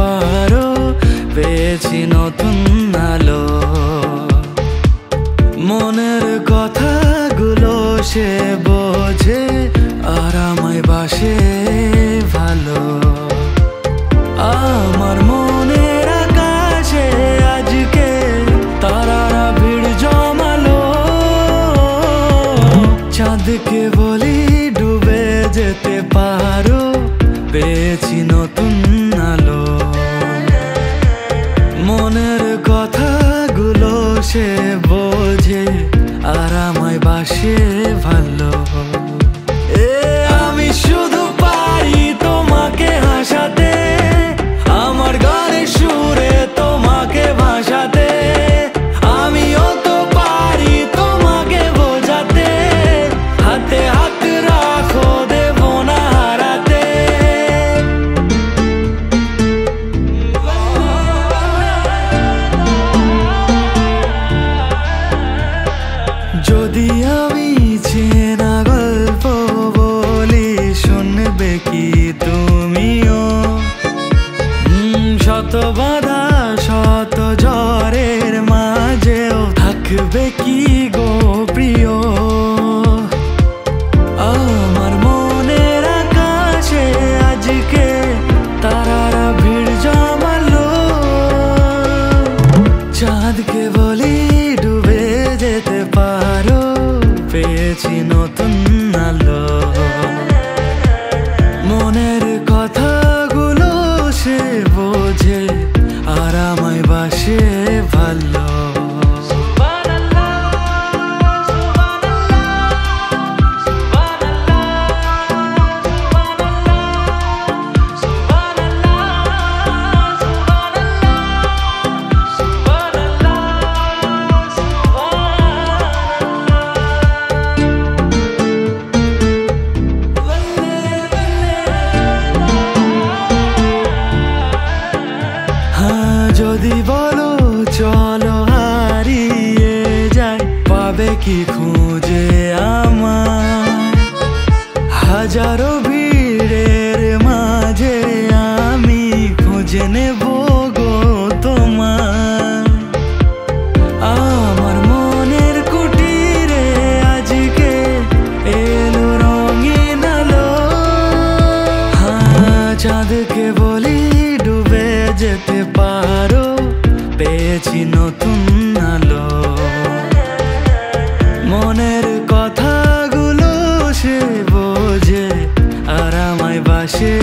পারো, পেয়েছি নতুন আলো। মনের কথাগুলো সে বোঝে, আর আমায় বাসে ভালো। আমার মনের আকাশে আজকে তারারা ভিড় জমালো। চাঁদকে বলি ডুবে যেতে পারো, পেয়েছি নতুন আলো। মনের কথাগুলো সে বোঝে, আর আমায় বাসে ভালো। আমি শুধু পারি তোমাকে হাসাতে, আমার গানের সুরে তোমাকে ভাসাতে। আমিও তো পারি তোমাকে বোঝাতে, হাতে হাত রাখো দেব না হারাতে। যদি আমি চেনা গল্প বলি, শুনবে কি তুমিও? শত বাধা শত ঝড়ের মাঝেও থাকবে কি গো প্রিয়? আমার মনের আকাশে আজকে তারারা ভিড় জমালো। চাঁদকে বলি ডুবে যেতে পারো, পেয়েছি নতুন আলো। মনের কথাগুলো সে বোঝে, আর আমায় বাসে ভালো। যদি বলো চলো হারিয়ে যাই, পাবে কি খুঁজে আমায়? হাজারো ভিড়ের মাঝে আমি খুঁজে নেব গো তোমায়। আমার মনের কুটিরে আজকে এলো রঙিন আলো। চাঁদকে বলি ডুবে যেতে পারো, পেয়েছি নতুন আলো। মনের কথাগুলো সে বোঝে, আর আমায় বাসে